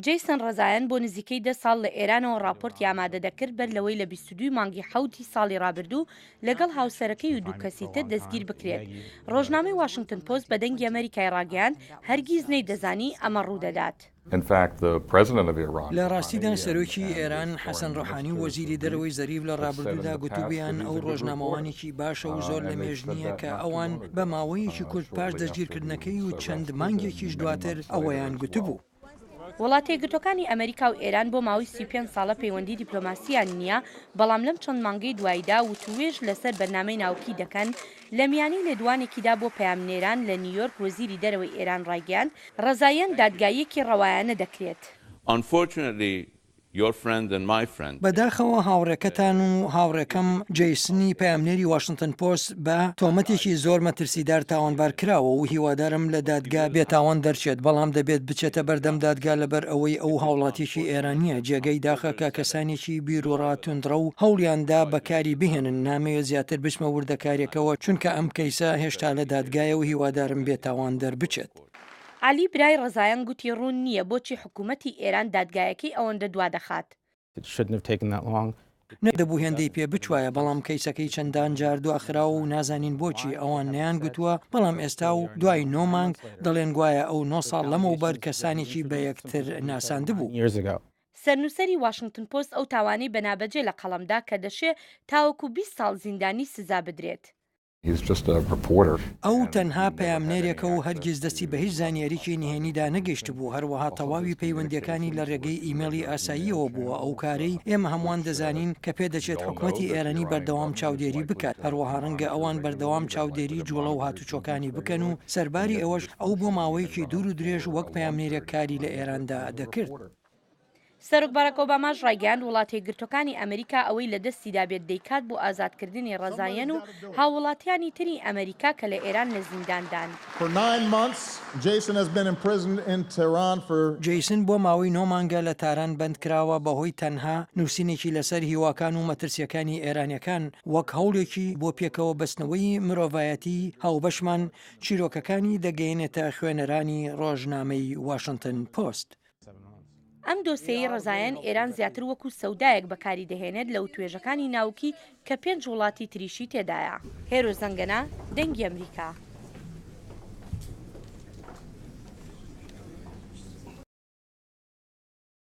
جەیسن ڕەزایەن بۆ نزیکەی 10 ساڵ لە ئێرانەوە راپۆرتی ئامادە دەکرد بەر لەوەی لە 22 مانگی حەوتی ساڵی ڕابردوو لەگەڵ هاوسەرەکەی و دوو کەسی تر دەستگیر بکرێت. ڕۆژنامەی واشنگتن پۆست بە دەنگی ئەمریکای ڕاگەیاند هەرگیز نەیدەزانی ئەمە ڕوودەدات. لە ڕاستیدا سەرۆکی ئێران حەسەن ڕۆحانی و وەزیری دەرەوەی زەریف لە ڕابردوودا گوتوبیان ئەو ڕۆژنامەوانێکی باشە و زۆر لە مێژنیە کە ئەوان بە ماوەیەکی کورت پاش دەستگیرکردنەکەی و چەند مانگێکیش دواتر ئەوەیان گوتبوو. وڵاتە یەکگرتوەکانی ئەمریکا و ئێران بۆ ماوەی 35 ساڵە پەیوەندی دیپلۆماسییان نییە، بەڵام لەم چەند مانگەی دواییدا وتوێژ لەسەر بەرنامەی ناوکی دەکەن. لە میانی لێدوانێکیدا بۆ پەیامنێران لە نیویۆرک وەزیری دەرەوەی ئێران ڕایگەیاند ڕەزایەن دادگاییەکی ڕەوایانە دەکرێت. بەداخەوە هاوڕێکەتان و هاوڕێکەم جەیسنی پەیامنێری واشنگتن پۆست بە تۆمەتێکی زۆر مەترسیدار تاوانبار کراوە و هیوادارم لە دادگا بێتاوان دەرچێت، بەڵام دەبێت بچێتە بەردەم دادگا لەبەر ئەوەی ئەو هاوڵاتیشی ئێرانیە جێگەی داخەکە کەسانێکی بیرۆڕاتوندرە و هەوڵیاندا بەکاری بهێنن. نامەوێت زیاتر بچمە وردەکاریەکەوە چونکە ئەم کەیسە هێشتا لە دادگایە و هیوادارم بێتاوان دەربچێت. علی برای ڕەزایەن گوتی ڕوون نییە بۆچی حکوومەتی ئێران دادگایەکەی ئەوەندە دوا دەخات. نەدەبوو هێندەی پێ بچوایە، بەڵام کەیسەکەی چەندان جار دواخرا و نازانین بۆچی ئەوان نەیان گوتووە، بەڵام ئێستا و دوای 9 مانگ دەڵێن گوایە ئەو 9 ساڵ لەمەوبەر کەسانێکی بە یەکتر ناساندبوو. سەرنووسەری واشنگتن پۆست ئەو تاوانەی بەنابەجێ لە قەڵەمدا کە دەشێ تاوەکو 20 ساڵ زیندانی سزا بدرێت. ئەو تەنها پەیامنێرێکە و هەرگیز دەستی بە هیچ زانیاریکی نهێنیدا نەگەیشت بوو، هەروەها تەواوی پەیوەندیەکانی لە ڕێگەی ئیمێلی ئاساییەوە بووە. ئەو کارەی ئێمە هەمووان دەزانین کە پێدەچێت حکوومەتی ئێرانی بەردەوام چاودێری بکات، هەروەها ڕەنگە ئەوان بەردەوام چاودێری جوڵە و هاتوچۆکانی بکەن و سەرباری ئەوەش ئەو بۆ ماوەیەکی دوور و درێژ وەک پەیامنێرێک کاری لە ئێراندا دەکرد. سەرۆک باراک ئۆباماش ڕایگەیاند وڵاتە یەکگرتوەکانی ئەمریکا ئەوەی لە دەستیدا بێت دەیکات بۆ ئازادکردنی ڕەزایەن و هاوڵاتیانی تری ئەمریکا کە لە ئێران لە زینداندان. جەیسن بۆ ماوەی 9 مانگە لە تاران بەندکراوە بەهۆی تەنها نووسینێکی لەسەر هیواکان و مەترسیەکانی ئێرانیەکان وەک هەوڵێکی بۆ پێکەوە بەستنەوەی مرۆڤایەتی هاوبەشمان چیرۆکەکانی دەگەیەنێتە خوێنەرانی ڕۆژنامەی واشنگتن پۆست. ئەم دۆسیەی ڕەزایەن ئێران زیاتر وەکو سەودایەک بەکاری دەهێنێت لەو توێژەکانی ناوکی کە 5 وڵاتی تریشی تێدایە. هێرۆ زەنگەنە، دەنگی ئەمریکا.